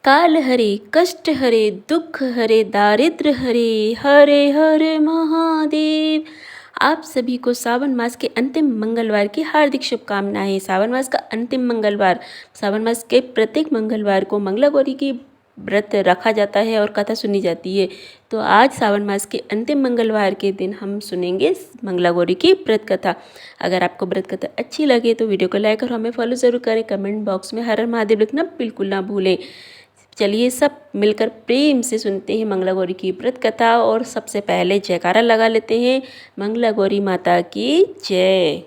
काल हरे कष्ट हरे दुख हरे दारिद्र हरे हरे हरे महादेव। आप सभी को सावन मास के अंतिम मंगलवार की हार्दिक शुभकामनाएं। सावन मास का अंतिम मंगलवार, सावन मास के प्रत्येक मंगलवार को मंगला गौरी की व्रत रखा जाता है और कथा सुनी जाती है। तो आज सावन मास के अंतिम मंगलवार के दिन हम सुनेंगे मंगला गौरी की व्रत कथा। अगर आपको व्रत कथा अच्छी लगे तो वीडियो को लाइक और हमें फॉलो ज़रूर करें। कमेंट बॉक्स में हर हर महादेव लिखना बिल्कुल ना भूलें। चलिए सब मिलकर प्रेम से सुनते हैं मंगला गौरी की व्रत कथा। और सबसे पहले जयकारा लगा लेते हैं, मंगला गौरी माता की जय।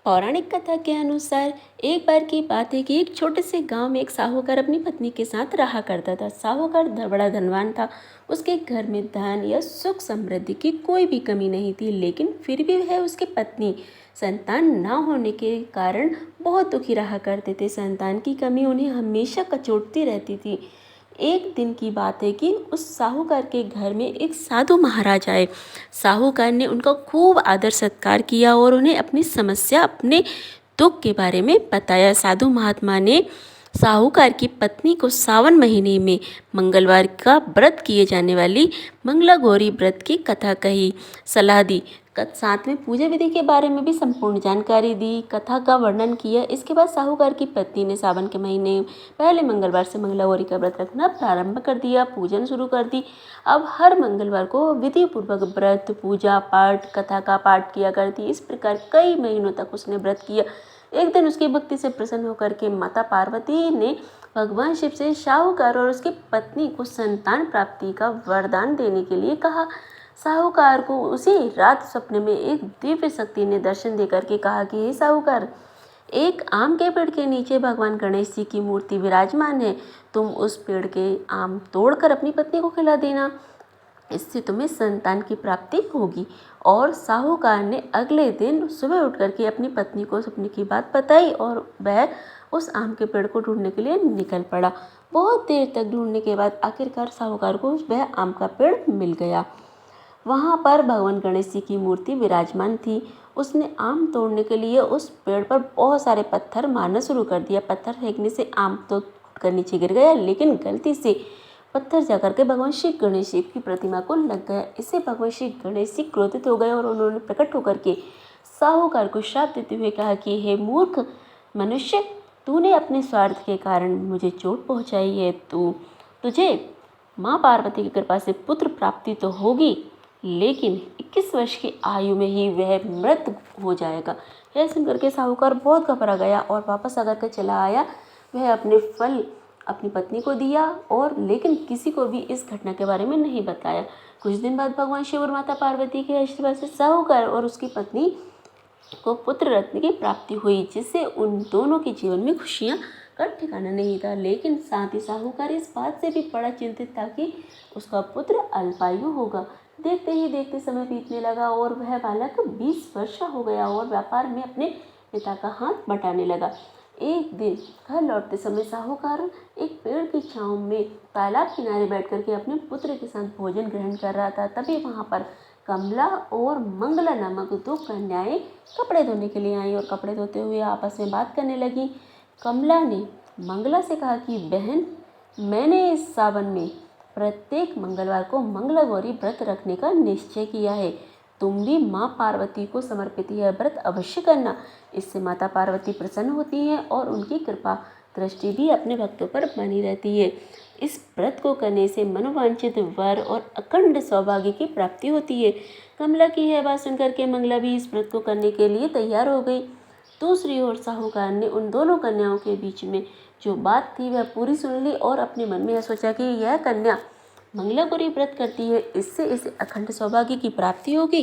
पौराणिक कथा के अनुसार एक बार की बात है कि एक छोटे से गांव में एक साहूकार अपनी पत्नी के साथ रहा करता था। साहूकार बड़ा धनवान था। उसके घर में धन या सुख समृद्धि की कोई भी कमी नहीं थी, लेकिन फिर भी वह उसकी पत्नी संतान न होने के कारण बहुत दुखी रहा करते थे। संतान की कमी उन्हें हमेशा कचोटती रहती थी। एक दिन की बात है कि उस साहूकार के घर में एक साधु महाराज आए। साहूकार ने उनका खूब आदर सत्कार किया और उन्हें अपनी समस्या, अपने दुख के बारे में बताया। साधु महात्मा ने साहूकार की पत्नी को सावन महीने में मंगलवार का व्रत किए जाने वाली मंगला गौरी व्रत की कथा कही, सलाह दी। साथ में पूजा विधि के बारे में भी संपूर्ण जानकारी दी, कथा का वर्णन किया। इसके बाद साहूकार की पत्नी ने सावन के महीने पहले मंगलवार से मंगला गौरी का व्रत रखना प्रारंभ कर दिया, पूजन शुरू कर दी। अब हर मंगलवार को विधि पूर्वक व्रत, पूजा पाठ, कथा का पाठ किया करती। इस प्रकार कई महीनों तक उसने व्रत किया। एक दिन उसकी भक्ति से प्रसन्न होकर के माता पार्वती ने भगवान शिव से साहूकार और उसकी पत्नी को संतान प्राप्ति का वरदान देने के लिए कहा। साहूकार को उसी रात सपने में एक दिव्य शक्ति ने दर्शन देकर के कहा कि हे साहूकार, एक आम के पेड़ के नीचे भगवान गणेश जी की मूर्ति विराजमान है। तुम उस पेड़ के आम तोड़कर अपनी पत्नी को खिला देना, इससे तुम्हें संतान की प्राप्ति होगी। और साहूकार ने अगले दिन सुबह उठ करके अपनी पत्नी को सपने की बात बताई और वह उस आम के पेड़ को ढूंढने के लिए निकल पड़ा। बहुत देर तक ढूंढने के बाद आखिरकार साहूकार को वह आम का पेड़ मिल गया। वहाँ पर भगवान गणेश जी की मूर्ति विराजमान थी। उसने आम तोड़ने के लिए उस पेड़ पर बहुत सारे पत्थर मारना शुरू कर दिया। पत्थर फेंकने से आम तो कर नीचे गिर गया, लेकिन गलती से पत्थर जाकर के भगवान श्री गणेश जी की प्रतिमा को लग गया। इससे भगवान श्री गणेश जी क्रोधित हो गए और उन्होंने प्रकट होकर के साहूकार को श्राप देते हुए कहा कि हे मूर्ख मनुष्य, तूने अपने स्वार्थ के कारण मुझे चोट पहुँचाई है। तुझे माँ पार्वती की कृपा से पुत्र प्राप्ति तो होगी, लेकिन 21 वर्ष की आयु में ही वह मृत हो जाएगा। यह सुनकर के साहूकार बहुत घबरा गया और वापस आकर के चला आया। वह अपने फल अपनी पत्नी को दिया और लेकिन किसी को भी इस घटना के बारे में नहीं बताया। कुछ दिन बाद भगवान शिव और माता पार्वती के आशीर्वाद से साहूकार और उसकी पत्नी को पुत्र रत्न की प्राप्ति हुई, जिससे उन दोनों के जीवन में खुशियाँ का ठिकाना नहीं था। लेकिन साथ ही साहूकार इस बात से भी बड़ा चिंतित था कि उसका पुत्र अल्पायु होगा। देखते ही देखते समय बीतने लगा और वह बालक 20 वर्ष का हो गया और व्यापार में अपने पिता का हाथ बटाने लगा। एक दिन घर लौटते समय साहूकार एक पेड़ की छांव में तालाब किनारे बैठ करके अपने पुत्र के साथ भोजन ग्रहण कर रहा था। तभी वहाँ पर कमला और मंगला नामक दो कन्याएं कपड़े धोने के लिए आई और कपड़े धोते हुए आपस में बात करने लगी। कमला ने मंगला से कहा कि बहन, मैंने इस सावन में प्रत्येक मंगलवार को मंगला गौरी व्रत रखने का निश्चय किया है। तुम भी माँ पार्वती को समर्पित यह व्रत अवश्य करना। इससे माता पार्वती प्रसन्न होती हैं और उनकी कृपा दृष्टि भी अपने भक्तों पर बनी रहती है। इस व्रत को करने से मनोवांछित वर और अखंड सौभाग्य की प्राप्ति होती है। कमला की यह बात सुनकर के मंगला भी इस व्रत को करने के लिए तैयार हो गई। दूसरी ओर साहूकार ने उन दोनों कन्याओं के बीच में जो बात थी वह पूरी सुन ली और अपने मन में यह सोचा कि यह कन्या मंगला गौरी व्रत करती है, इससे इसे अखंड सौभाग्य की प्राप्ति होगी,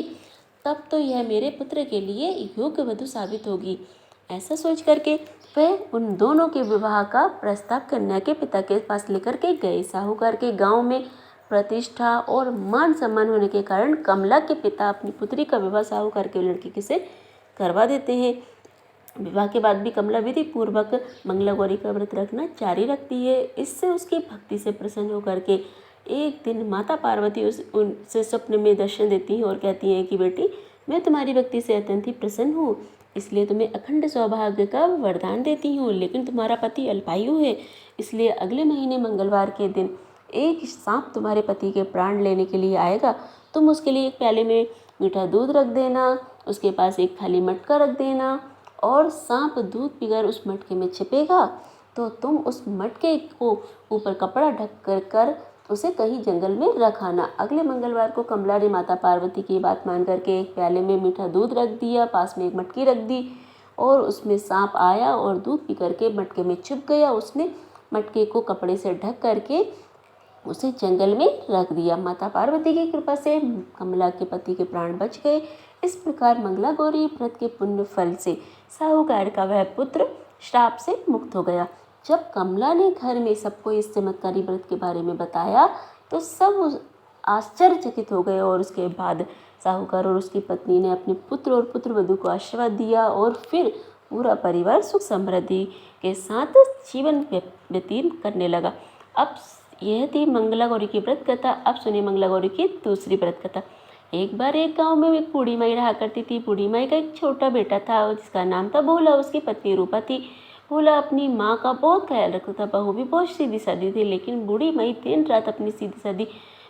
तब तो यह मेरे पुत्र के लिए योग्य वधु साबित होगी। ऐसा सोच करके वह उन दोनों के विवाह का प्रस्ताव कन्या के पिता के पास लेकर के गए। साहूकार के गांव में प्रतिष्ठा और मान सम्मान होने के कारण कमला के पिता अपनी पुत्री का विवाह साहूकार के लड़की से करवा देते हैं। विवाह के बाद भी कमला विधि पूर्वक मंगला गौरी का व्रत रखना जारी रखती है। इससे उसकी भक्ति से प्रसन्न होकर के एक दिन माता पार्वती उनसे स्वप्न में दर्शन देती हैं और कहती हैं कि बेटी, मैं तुम्हारी भक्ति से अत्यंत ही प्रसन्न हूँ। इसलिए तुम्हें अखंड सौभाग्य का वरदान देती हूँ। लेकिन तुम्हारा पति अल्पायु है, इसलिए अगले महीने मंगलवार के दिन एक सांप तुम्हारे पति के प्राण लेने के लिए आएगा। तुम उसके लिए एक प्याले में मीठा दूध रख देना, उसके पास एक खाली मटका रख देना, और सांप दूध पीकर उस मटके में छिपेगा तो तुम उस मटके को ऊपर कपड़ा ढक कर उसे कहीं जंगल में रख आना। अगले मंगलवार को कमला ने माता पार्वती की बात मान करके एक प्याले में मीठा दूध रख दिया, पास में एक मटकी रख दी, और उसमें सांप आया और दूध पी करके मटके में छुप गया। उसने मटके को कपड़े से ढक करके उसे जंगल में रख दिया। माता पार्वती की कृपा से कमला के पति के प्राण बच गए। इस प्रकार मंगला गौरी व्रत के पुण्य फल से साहूकार का वह पुत्र श्राप से मुक्त हो गया। जब कमला ने घर में सबको इस चमत्कारी व्रत के बारे में बताया तो सब आश्चर्यचकित हो गए, और उसके बाद साहूकार और उसकी पत्नी ने अपने पुत्र और पुत्रवधू को आशीर्वाद दिया, और फिर पूरा परिवार सुख समृद्धि के साथ जीवन व्यतीत करने लगा। अब यह थी मंगला गौरी की व्रत कथा। अब सुनिए मंगला गौरी की दूसरी व्रत कथा। एक बार एक गांव में एक बूढ़ी माई रहा करती थी। बूढ़ी माई का एक छोटा बेटा था जिसका नाम था भोला। उसकी पत्नी रूपा थी। भोला अपनी माँ का बहुत ख्याल रखता था। बहू भी बहुत सीधी सादी थी, लेकिन बूढ़ी माई दिन रात अपनी सीधी सादी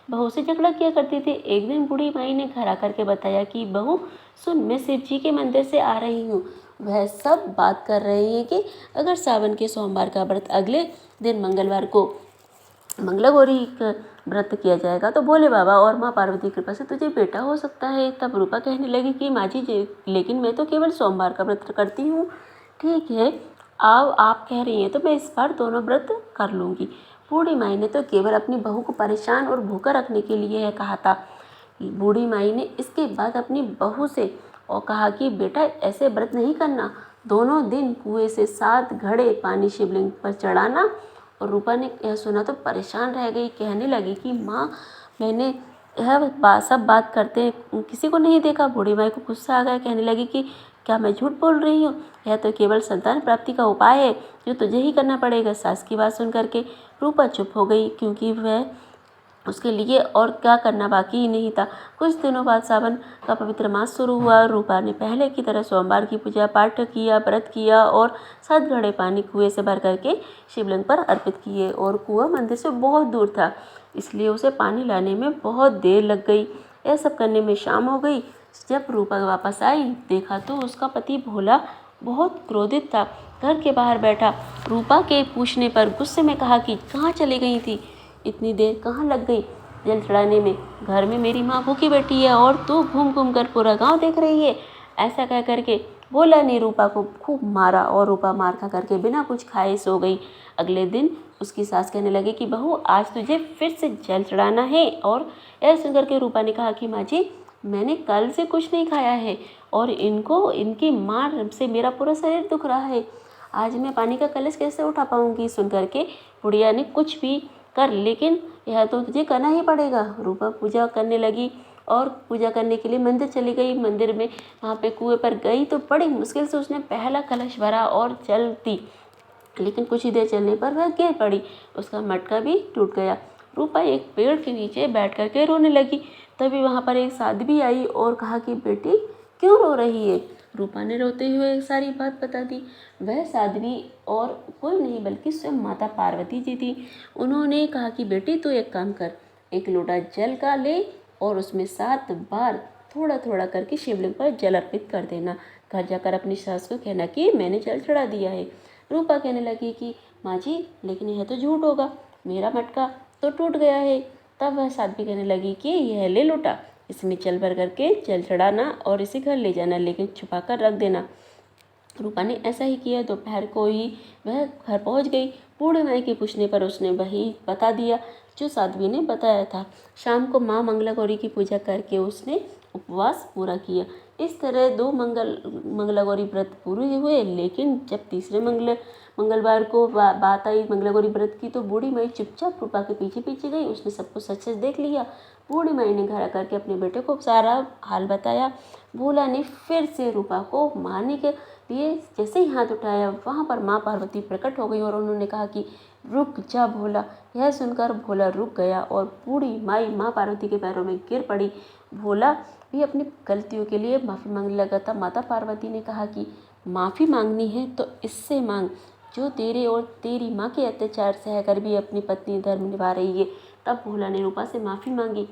बहू से झगड़ा किया करती थी। एक दिन बूढ़ी माई ने घर आकर के बताया कि बहू सुन, मैं शिव जी के मंदिर से आ रही हूँ। वह सब बात कर रहे हैं कि अगर सावन के सोमवार का व्रत अगले दिन मंगलवार को मंगला गौरी का व्रत किया जाएगा तो भोले बाबा और माँ पार्वती की कृपा से तुझे बेटा हो सकता है। तब रूपा कहने लगी कि माँ जी, लेकिन मैं तो केवल सोमवार का व्रत करती हूँ। ठीक है, आओ आप कह रही हैं तो मैं इस बार दोनों व्रत कर लूँगी। बूढ़ी माई ने तो केवल अपनी बहू को परेशान और भूखा रखने के लिए यह कहा था। बूढ़ी माई ने इसके बाद अपनी बहू से और कहा कि बेटा ऐसे व्रत नहीं करना, दोनों दिन कुएं से 7 घड़े पानी शिवलिंग पर चढ़ाना। और रूपा ने यह सुना तो परेशान रह गई। कहने लगी कि माँ, मैंने यह सब बात करते किसी को नहीं देखा। बूढ़ी माई को गुस्सा आ गया। कहने लगी कि क्या मैं झूठ बोल रही हूँ? यह तो केवल संतान प्राप्ति का उपाय है जो तुझे ही करना पड़ेगा। सास की बात सुन करके रूपा चुप हो गई, क्योंकि वह उसके लिए और क्या करना बाकी ही नहीं था। कुछ दिनों बाद सावन का पवित्र मास शुरू हुआ। रूपा ने पहले की तरह सोमवार की पूजा पाठ किया, व्रत किया और 7 घड़े पानी कुएं से भर करके शिवलिंग पर अर्पित किए। और कुआं मंदिर से बहुत दूर था, इसलिए उसे पानी लाने में बहुत देर लग गई। यह सब करने में शाम हो गई। जब रूपा वापस आई, देखा तो उसका पति भोला बहुत क्रोधित था। घर के बाहर बैठा रूपा के पूछने पर गुस्से में कहा कि कहाँ चली गई थी, इतनी देर कहाँ लग गई जल चढ़ाने में? घर में मेरी माँ भूखी बैठी है और तू घूम घूम कर पूरा गांव देख रही है। ऐसा कह करके भोला ने रूपा को खूब मारा, और रूपा मार खा करके बिना कुछ खाए सो गई। अगले दिन उसकी सास कहने लगी कि बहू, आज तुझे फिर से जल चढ़ाना है। और ऐसा सुन करके रूपा ने कहा कि माँ जी, मैंने कल से कुछ नहीं खाया है और इनकी मार से मेरा पूरा शरीर दुख रहा है। आज मैं पानी का कलश कैसे उठा पाऊंगी? सुन करके बुढ़िया ने कुछ भी कर, लेकिन यह तो तुझे करना ही पड़ेगा। रूपा पूजा करने लगी और पूजा करने के लिए मंदिर चली गई। मंदिर में वहाँ पे कुएं पर गई तो बड़ी मुश्किल से उसने पहला कलश भरा और चलती, लेकिन कुछ ही देर चलने पर वह गिर पड़ी, उसका मटका भी टूट गया। रूपा एक पेड़ के नीचे बैठ करके रोने लगी। तभी वहाँ पर एक साध्वी आई और कहा कि बेटी क्यों रो रही है? रूपा ने रोते हुए सारी बात बता दी। वह साध्वी और कोई नहीं बल्कि स्वयं माता पार्वती जी थी। उन्होंने कहा कि बेटी तू एक काम कर, एक लोटा जल का ले और उसमें 7 बार थोड़ा थोड़ा करके शिवलिंग पर जल अर्पित कर देना। घर जाकर अपनी सास को कहना कि मैंने जल चढ़ा दिया है। रूपा कहने लगी कि माँ जी, लेकिन यह तो झूठ होगा, मेरा मटका तो टूट गया है। तब वह साध्वी कहने लगी कि यह ले लोटा, इसमें जल भर करके जल चढ़ाना और इसे घर ले जाना, लेकिन छुपा कर रख देना। रूपा ने ऐसा ही किया। दोपहर को ही वह घर पहुंच गई। बूढ़े माई के पूछने पर उसने वही बता दिया जो साध्वी ने बताया था। शाम को माँ मंगला गौरी की पूजा करके उसने उपवास पूरा किया। इस तरह 2 मंगला गौरी व्रत पूरे हुए। लेकिन जब तीसरे मंगलवार को बात आई मंगला गौरी व्रत की, तो बूढ़ी माई चुपचाप रूपा के पीछे पीछे गई। उसने सबको सच सच देख लिया। बूढ़ी माई ने घर आकर के अपने बेटे को सारा हाल बताया। भोला ने फिर से रूपा को मारने के लिए जैसे ही हाथ उठाया, वहाँ पर माँ पार्वती प्रकट हो गई और उन्होंने कहा कि रुक जा भोला। यह सुनकर भोला रुक गया और बूढ़ी माई माँ पार्वती के पैरों में गिर पड़ी। भोला भी अपनी गलतियों के लिए माफ़ी मांगने लगा था। माता पार्वती ने कहा कि माफ़ी मांगनी है तो इससे मांग जो तेरे और तेरी माँ के अत्याचार सहकर भी अपनी पत्नी धर्म निभा रही है। तब भोला ने रूपा से माफ़ी मांगी।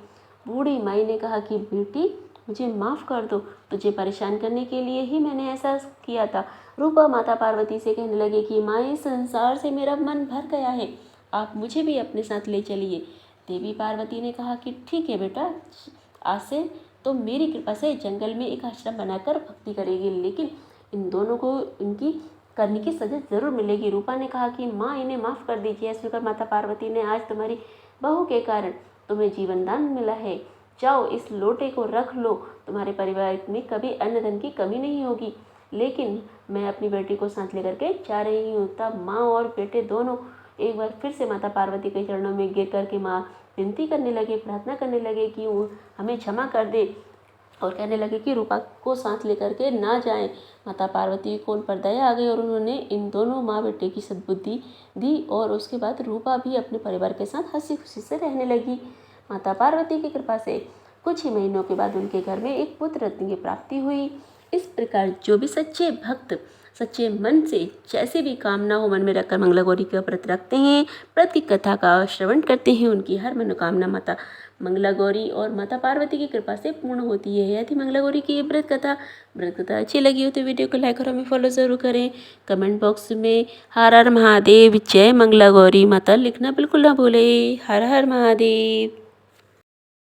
बूढ़ी माई ने कहा कि बेटी मुझे माफ़ कर दो, तुझे परेशान करने के लिए ही मैंने ऐसा किया था। रूपा माता पार्वती से कहने लगे कि माँ, संसार से मेरा मन भर गया है, आप मुझे भी अपने साथ ले चलिए। देवी पार्वती ने कहा कि ठीक है बेटा, आज से तो मेरी कृपा से जंगल में एक आश्रम बनाकर भक्ति करेगी, लेकिन इन दोनों को इनकी करने की सजा ज़रूर मिलेगी। रूपा ने कहा कि माँ, इन्हें माफ़ कर दीजिए। ऐसा सुनकर माता पार्वती ने, आज तुम्हारी बहू के कारण तुम्हें जीवन दान मिला है, जाओ इस लोटे को रख लो, तुम्हारे परिवार में कभी अन्न धन की कमी नहीं होगी। लेकिन मैं अपनी बेटी को साथ लेकर के जा रही हूँ। तब माँ और बेटे दोनों एक बार फिर से माता पार्वती के चरणों में गिर करके माँ विनती करने लगे, प्रार्थना करने लगे कि वो हमें क्षमा कर दे, और कहने लगे कि रूपा को साथ लेकर के ना जाएं। माता पार्वती को उन पर दया आ गई और उन्होंने इन दोनों माँ बेटे की सद्बुद्धि दी, और उसके बाद रूपा भी अपने परिवार के साथ हंसी खुशी से रहने लगी। माता पार्वती की कृपा से कुछ ही महीनों के बाद उनके घर में एक पुत्र रत्न की प्राप्ति हुई। इस प्रकार जो भी सच्चे भक्त सच्चे मन से जैसे भी कामना हो मन में रखकर मंगला गौरी का व्रत रखते हैं, व्रत की कथा का श्रवण करते हैं, उनकी हर मनोकामना माता मंगला गौरी और माता पार्वती की कृपा से पूर्ण होती है। यदि मंगला गौरी की ये व्रत कथा अच्छी लगी हो तो वीडियो को लाइक और हमें फॉलो ज़रूर करें। कमेंट बॉक्स में हर हर महादेव, जय मंगला गौरी माता लिखना बिल्कुल ना भूलें। हर हर महादेव।